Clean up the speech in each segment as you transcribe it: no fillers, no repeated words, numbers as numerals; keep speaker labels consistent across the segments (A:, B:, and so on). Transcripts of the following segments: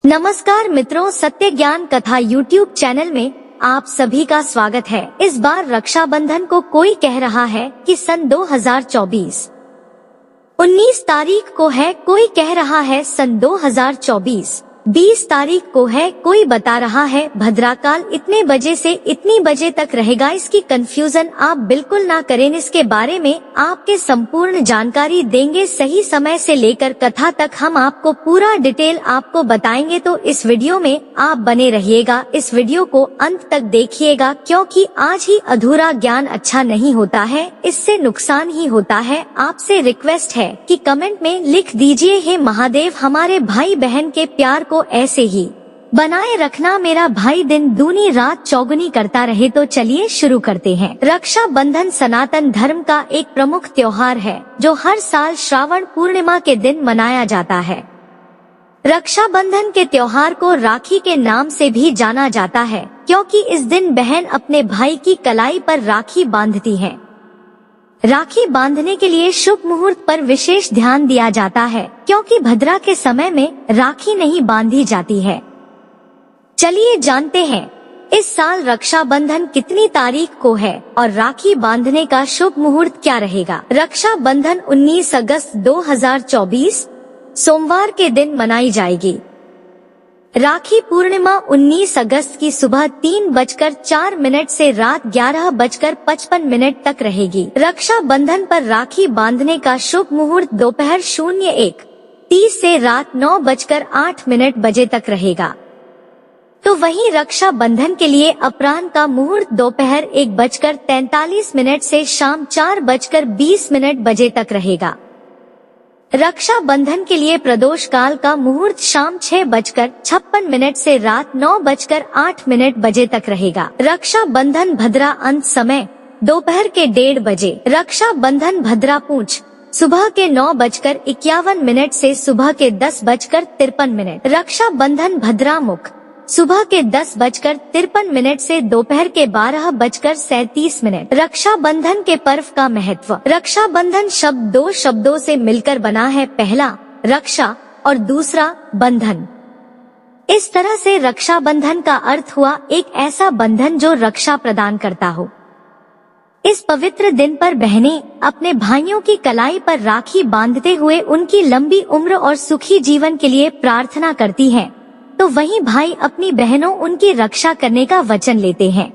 A: नमस्कार मित्रों, सत्य ज्ञान कथा YouTube चैनल में आप सभी का स्वागत है। इस बार रक्षाबंधन को कोई कह रहा है कि सन 2024 19 तारीख को है, कोई कह रहा है सन 2024 20 तारीख को है, कोई बता रहा है भद्राकाल इतने बजे से इतनी बजे तक रहेगा। इसकी कंफ्यूजन आप बिल्कुल ना करें। इसके बारे में आपके संपूर्ण जानकारी देंगे, सही समय से लेकर कथा तक हम आपको पूरा डिटेल आपको बताएंगे। तो इस वीडियो में आप बने रहिएगा, इस वीडियो को अंत तक देखिएगा, क्योंकि आज ही अधूरा ज्ञान अच्छा नहीं होता है, इससे नुकसान ही होता है। आपसे रिक्वेस्ट है कि कमेंट में लिख दीजिए, हे महादेव हमारे भाई बहन के प्यार को ऐसे ही बनाए रखना, मेरा भाई दिन दूनी रात चौगुनी करता रहे। तो चलिए शुरू करते हैं। रक्षा बंधन सनातन धर्म का एक प्रमुख त्योहार है जो हर साल श्रावण पूर्णिमा के दिन मनाया जाता है। रक्षाबंधन के त्योहार को राखी के नाम से भी जाना जाता है, क्योंकि इस दिन बहन अपने भाई की कलाई पर राखी बांधती है। राखी बांधने के लिए शुभ मुहूर्त पर विशेष ध्यान दिया जाता है, क्योंकि भद्रा के समय में राखी नहीं बांधी जाती है। चलिए जानते हैं इस साल रक्षाबंधन कितनी तारीख को है और राखी बांधने का शुभ मुहूर्त क्या रहेगा। रक्षाबंधन 19 अगस्त 2024 सोमवार के दिन मनाई जाएगी। राखी पूर्णिमा 19 अगस्त की सुबह 3:04 से रात 11:55 तक रहेगी। रक्षा बंधन पर राखी बांधने का शुभ मुहूर्त दोपहर 01:30 से रात 9:08 बजे तक रहेगा। तो वहीं रक्षा बंधन के लिए अपराह्न का मुहूर्त दोपहर 1:43 से शाम 4:20 बजे तक रहेगा। रक्षा बंधन के लिए प्रदोष काल का मुहूर्त शाम 6:56 से रात 9:08 बजे तक रहेगा। रक्षा बंधन भद्रा अंत समय दोपहर के 1:30 बजे। रक्षा बंधन भद्रा पूंछ सुबह के 9:51 से सुबह के 10:53। रक्षा बंधन भद्रा मुख सुबह के 10:53 से दोपहर के 12:37। रक्षाबंधन के पर्व का महत्व। रक्षाबंधन शब्द दो शब्दों से मिलकर बना है, पहला रक्षा और दूसरा बंधन। इस तरह से रक्षाबंधन का अर्थ हुआ एक ऐसा बंधन जो रक्षा प्रदान करता हो। इस पवित्र दिन पर बहनें अपने भाइयों की कलाई पर राखी बांधते हुए उनकी लंबी उम्र और सुखी जीवन के लिए प्रार्थना करती हैं। तो वहीं भाई अपनी बहनों उनकी रक्षा करने का वचन लेते हैं।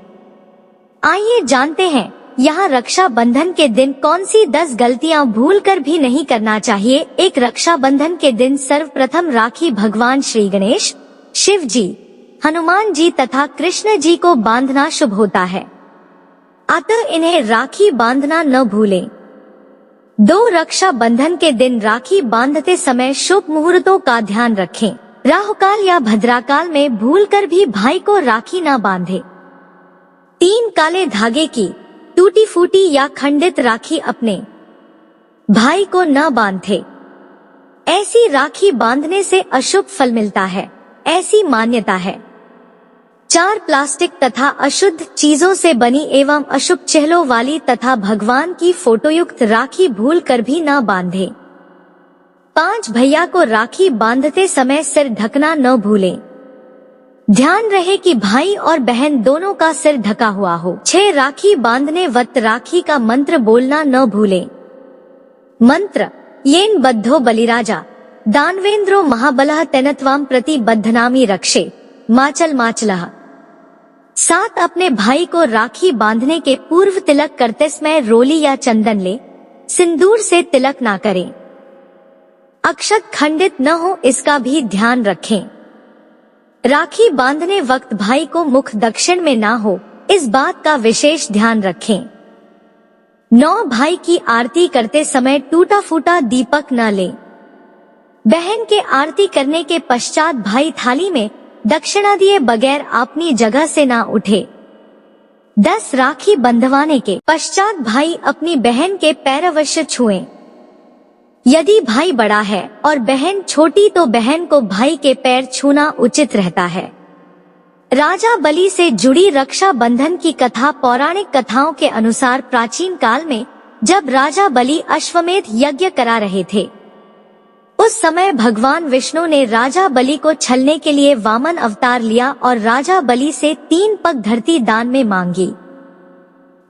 A: आइए जानते हैं यहाँ रक्षा बंधन के दिन कौन सी 10 गलतियाँ भूलकर भी नहीं करना चाहिए। एक रक्षा बंधन के दिन सर्वप्रथम राखी भगवान श्री गणेश, शिव जी, हनुमान जी तथा कृष्ण जी को बांधना शुभ होता है, अतः इन्हें राखी बांधना न भूलें। 2 रक्षा बंधन के दिन राखी बांधते समय शुभ मुहूर्तों का ध्यान रखें। राहुकाल या भद्राकाल में भूलकर भी भाई को राखी न बांधे। 3 काले धागे की टूटी फूटी या खंडित राखी अपने भाई को न बांधे। ऐसी राखी बांधने से अशुभ फल मिलता है, ऐसी मान्यता है। 4 प्लास्टिक तथा अशुद्ध चीजों से बनी एवं अशुभ चिन्हों वाली तथा भगवान की फोटोयुक्त राखी भूलकर भी न बांधे। 5 भैया को राखी बांधते समय सिर ढकना न भूलें। ध्यान रहे कि भाई और बहन दोनों का सिर ढका हुआ हो। 6 राखी बांधने वक्त राखी का मंत्र बोलना न भूलें। मंत्र येन बद्धो बलिराजा दानवेंद्रो महाबलः तेनत्वाम प्रति बद्धनामी रक्षे माचल माचलः। 7 अपने भाई को राखी बांधने के पूर्व तिलक करते समय रोली या चंदन ले, सिंदूर से तिलक ना करें। अक्षत खंडित न हो, इसका भी ध्यान रखें। राखी बांधने वक्त भाई को मुख दक्षिण में ना हो, इस बात का विशेष ध्यान रखें। 9 भाई की आरती करते समय टूटा फूटा दीपक न लें। बहन के आरती करने के पश्चात भाई थाली में दक्षिणा दिए बगैर अपनी जगह से ना उठे। 10 राखी बंधवाने के पश्चात भाई अपनी बहन के पैर अवश्य छुएं। यदि भाई बड़ा है और बहन छोटी तो बहन को भाई के पैर छूना उचित रहता है। राजा बलि से जुड़ी रक्षा बंधन की कथा। पौराणिक कथाओं के अनुसार प्राचीन काल में जब राजा बलि अश्वमेध यज्ञ करा रहे थे, उस समय भगवान विष्णु ने राजा बलि को छलने के लिए वामन अवतार लिया और राजा बलि से 3 पग धरती दान में मांगी।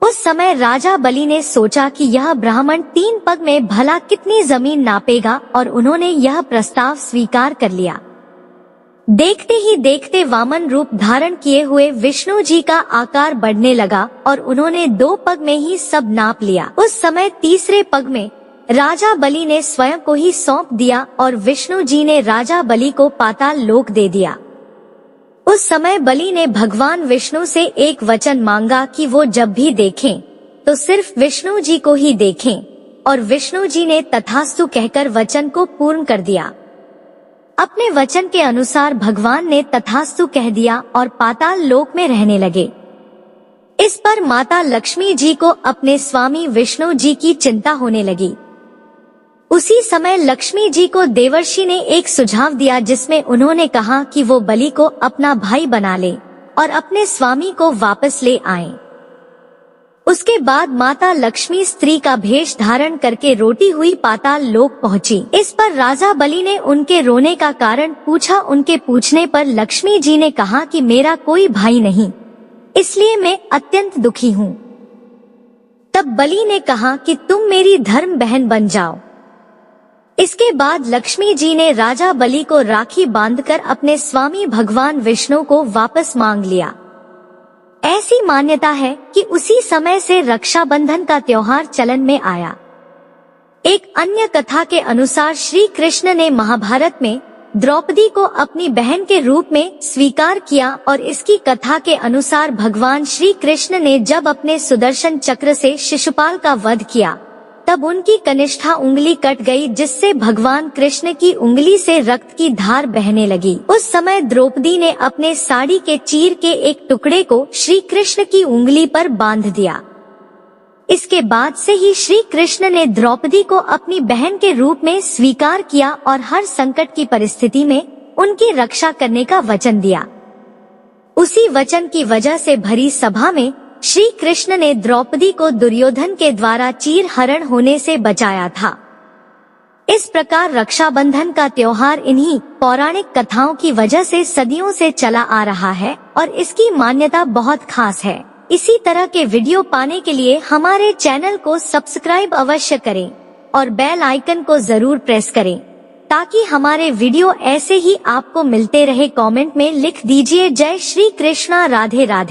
A: उस समय राजा बलि ने सोचा कि यह ब्राह्मण 3 पग में भला कितनी जमीन नापेगा और उन्होंने यह प्रस्ताव स्वीकार कर लिया। देखते ही देखते वामन रूप धारण किए हुए विष्णु जी का आकार बढ़ने लगा और उन्होंने 2 पग में ही सब नाप लिया। उस समय तीसरे पग में राजा बलि ने स्वयं को ही सौंप दिया और विष्णु जी ने राजा बलि को पाताल लोक दे दिया। उस समय बलि ने भगवान विष्णु से एक वचन मांगा कि वो जब भी देखें तो सिर्फ विष्णु जी को ही देखें, और विष्णु जी ने तथास्तु कहकर वचन को पूर्ण कर दिया। अपने वचन के अनुसार भगवान ने तथास्तु कह दिया और पाताल लोक में रहने लगे। इस पर माता लक्ष्मी जी को अपने स्वामी विष्णु जी की चिंता होने लगी। उसी समय लक्ष्मी जी को देवर्षि ने एक सुझाव दिया, जिसमें उन्होंने कहा कि वो बलि को अपना भाई बना ले और अपने स्वामी को वापस ले आएं। उसके बाद माता लक्ष्मी स्त्री का भेष धारण करके रोती हुई पाताल लोक पहुंची। इस पर राजा बलि ने उनके रोने का कारण पूछा। उनके पूछने पर लक्ष्मी जी ने कहा कि मेरा कोई भाई नहीं, इसलिए मैं अत्यंत दुखी हूँ। तब बलि ने कहा कि तुम मेरी धर्म बहन बन जाओ। इसके बाद लक्ष्मी जी ने राजा बलि को राखी बांधकर अपने स्वामी भगवान विष्णु को वापस मांग लिया। ऐसी मान्यता है कि उसी समय से रक्षाबंधन का त्योहार चलन में आया। एक अन्य कथा के अनुसार श्री कृष्ण ने महाभारत में द्रौपदी को अपनी बहन के रूप में स्वीकार किया, और इसकी कथा के अनुसार भगवान श्री कृष्ण ने जब अपने सुदर्शन चक्र से शिशुपाल का वध किया तब उनकी कनिष्ठा उंगली कट गई, जिससे भगवान कृष्ण की उंगली से रक्त की धार बहने लगी। उस समय द्रौपदी ने अपने साड़ी के चीर के एक टुकड़े को श्री कृष्ण की उंगली पर बांध दिया। इसके बाद से ही श्री कृष्ण ने द्रौपदी को अपनी बहन के रूप में स्वीकार किया और हर संकट की परिस्थिति में उनकी रक्षा करने का वचन दिया। उसी वचन की वजह से भरी सभा में श्री कृष्ण ने द्रौपदी को दुर्योधन के द्वारा चीर हरण होने से बचाया था। इस प्रकार रक्षाबंधन का त्योहार इन्हीं पौराणिक कथाओं की वजह से सदियों से चला आ रहा है और इसकी मान्यता बहुत खास है। इसी तरह के वीडियो पाने के लिए हमारे चैनल को सब्सक्राइब अवश्य करें और बेल आइकन को जरूर प्रेस करें, ताकि हमारे वीडियो ऐसे ही आपको मिलते रहे। कमेंट में लिख दीजिए जय श्री कृष्णा, राधे राधे।